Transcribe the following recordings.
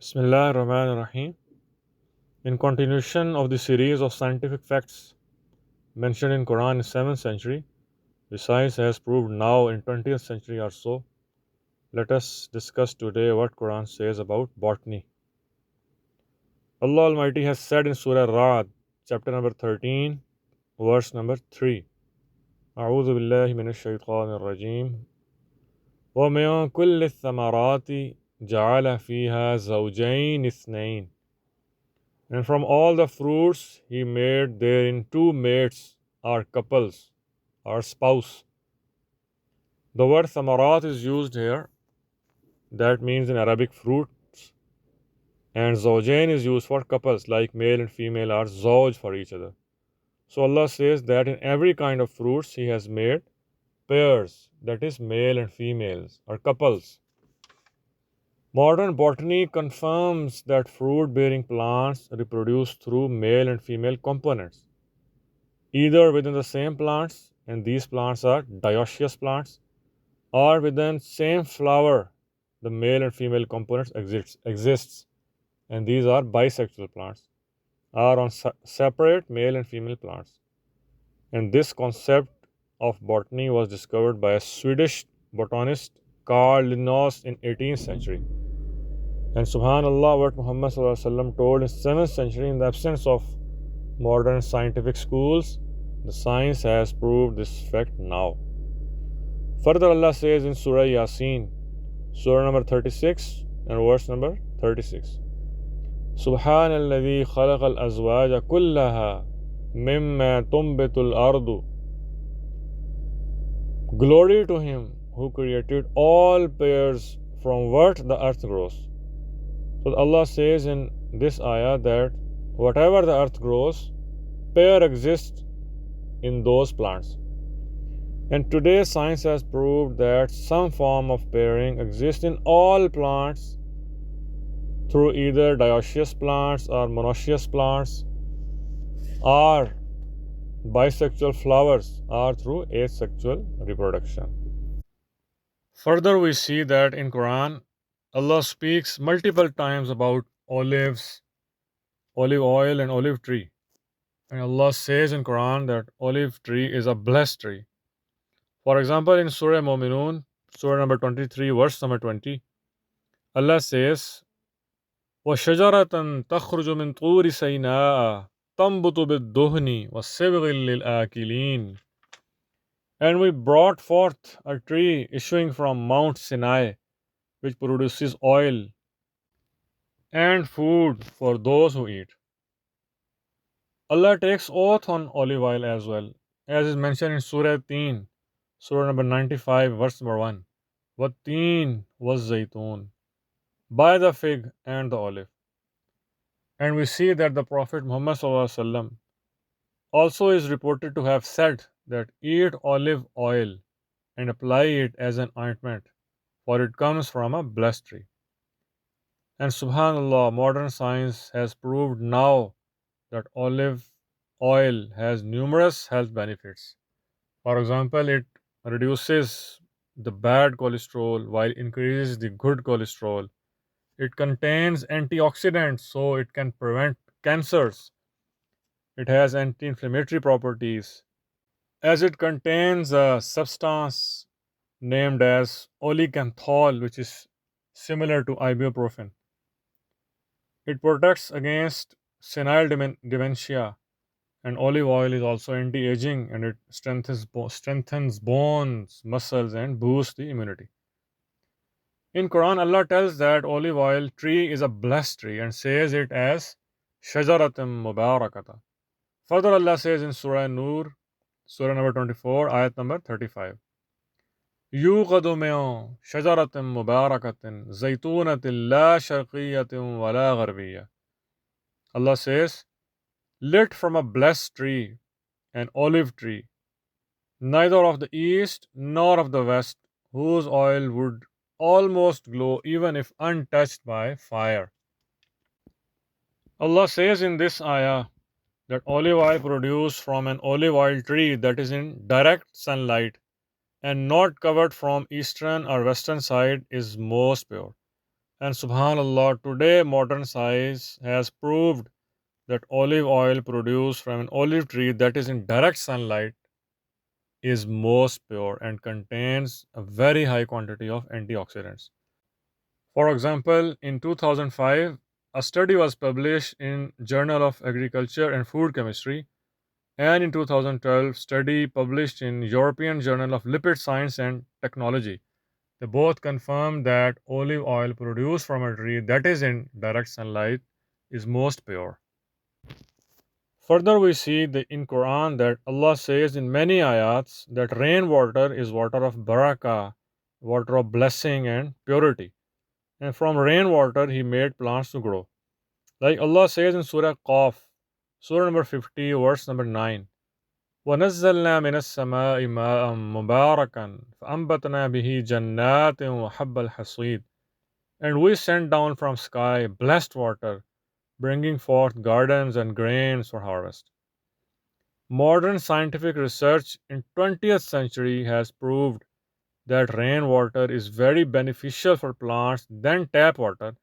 Bismillah ar-Rahman ar-Rahim. In continuation of the series of scientific facts mentioned in Quran in 7th century, the science has proved now in 20th century or so. Let us discuss today what Quran says about botany. Allah Almighty has said in Surah Ra'd, chapter number 13, verse number 3. أعوذ بالله من الشيطان الرجيم ومن كل الثمرات جعل فيها زوجين اثنين. And from all the fruits he made therein two mates or couples or spouse. The word samarat is used here. That means in Arabic fruits. And zawjain is used for couples like male and female are zawj for each other. So Allah says that in every kind of fruits he has made pairs, that is male and females or couples. Modern botany confirms that fruit bearing plants reproduce through male and female components, either within the same plants, and these plants are dioecious plants, or within same flower, the male and female components exists, and these are bisexual plants, or on separate male and female plants. And this concept of botany was discovered by a Swedish botanist Carl Linnaeus in 18th century. And subhanallah, what Muhammad told in 7th century, in the absence of modern scientific schools, the science has proved this fact now. Further, Allah says in Surah Yasin, Surah number 36 and verse number 36. سبحان الذي خلق الأزواج كلها مما تنبت الأرض. Glory to Him who created all pairs from what the earth grows. So Allah says in this ayah that whatever the earth grows, pair exists in those plants. And today science has proved that some form of pairing exists in all plants through either dioecious plants or monoecious plants, or bisexual flowers, or through asexual reproduction. Further, we see that in Quran, Allah speaks multiple times about olives, olive oil, and olive tree. And Allah says in Quran that olive tree is a blessed tree. For example, in Surah Mu'minun, Surah number 23, verse number 20, Allah says, وَشَجَرَةً تَخْرُجُ مِنْ طُورِ سَيْنَاءَ تَنْبُتُ بِالدُّهْنِ وَالصِّبْغِ لِلْآكِلِينَ. And we brought forth a tree issuing from Mount Sinai, which produces oil and food for those who eat. Allah takes oath on olive oil as well, as is mentioned in Surah Teen, Surah number 95, verse number 1. وَالتِّينِ وَالزَّيْتُونَ, by the fig and the olive. And we see that the Prophet Muhammad ﷺ also is reported to have said that eat olive oil and apply it as an ointment, for it comes from a blessed tree. And subhanallah, modern science has proved now that olive oil has numerous health benefits. For example, it reduces the bad cholesterol while increases the good cholesterol. It contains antioxidants, so it can prevent cancers. It has anti-inflammatory properties, as it contains a substance named as olecanthal, which is similar to ibuprofen. It protects against senile dementia, and olive oil is also anti-aging, and it strengthens bones, muscles, and boosts the immunity. In Quran, Allah tells that olive oil tree is a blessed tree and says it as shajaratum mubarakata. Further, Allah says in Surah Nur, Surah number 24, ayat number 35. يوقد من شجرة مباركة زيتونة لا شرقية ولا غربية. Allah says, lit from a blessed tree, an olive tree, neither of the east nor of the west, whose oil would almost glow even if untouched by fire. Allah says in this ayah that olive oil produced from an olive oil tree that is in direct sunlight and not covered from eastern or western side is most pure. And subhanallah, today modern science has proved that olive oil produced from an olive tree that is in direct sunlight is most pure and contains a very high quantity of antioxidants. For example, in 2005, a study was published in Journal of Agriculture and Food Chemistry, and in 2012, study published in European Journal of Lipid Science and Technology. They both confirmed that olive oil produced from a tree that is in direct sunlight is most pure. Further, we see in Quran that Allah says in many ayats that rainwater is water of barakah, water of blessing and purity. And from rainwater, He made plants to grow. Like Allah says in Surah Qaf, Surah number 50, verse number 9. وَنَزَّلْنَا مِنَ السَّمَاءِ مَاءً مُبَارَكًا فَأَنبَتْنَا بِهِ جَنَّاتٍ وَحَبَّ الْحَصِيدِ. And we sent down from sky blessed water, bringing forth gardens and grains for harvest. Modern scientific research in 20th century has proved that rainwater is very beneficial for plants than tap water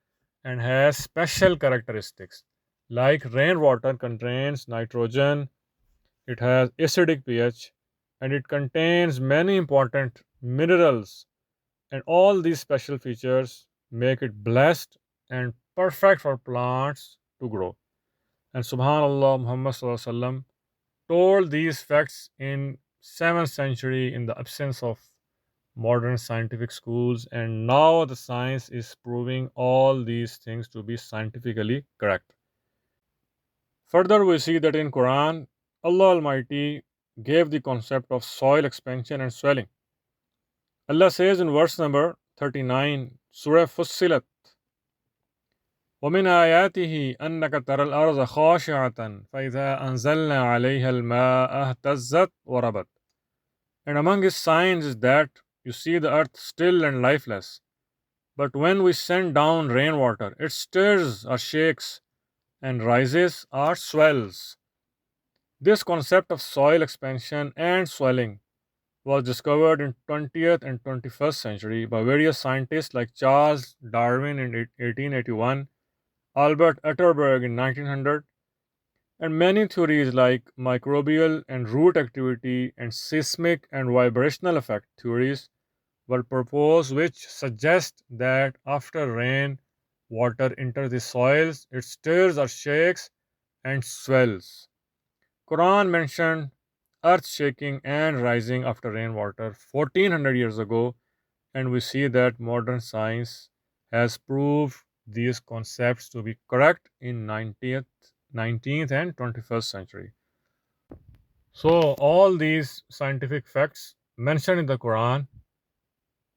and has special characteristics. Like rainwater contains nitrogen, it has acidic pH, and it contains many important minerals, and all these special features make it blessed and perfect for plants to grow. And subhanallah, Muhammad told these facts in 7th century in the absence of modern scientific schools, and now the science is proving all these things to be scientifically correct. Further, we see that in Quran, Allah Almighty gave the concept of soil expansion and swelling. Allah says in verse number 39, Surah Fussilat, ومن آياته أنك ترى الأرض خاشعة فإذا أنزلنا عليها الماء اهتزت وربت. And among his signs is that you see the earth still and lifeless. But when we send down rainwater, it stirs or shakes and rises or swells. This concept of soil expansion and swelling was discovered in 20th and 21st century by various scientists like Charles Darwin in 1881, Albert Atterberg in 1900, and many theories like microbial and root activity and seismic and vibrational effect theories were proposed, which suggest that after rain, water enters the soils, it stirs or shakes and swells. Quran mentioned earth shaking and rising after rainwater 1400 years ago, and we see that modern science has proved these concepts to be correct in 19th and 21st century. So all these scientific facts mentioned in the Quran,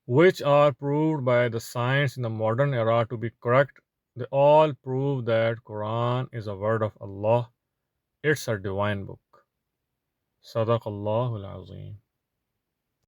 which are proved by the science in the modern era to be correct, they all prove that Quran is a word of Allah. It's a divine book. Sadaqallahul Azim.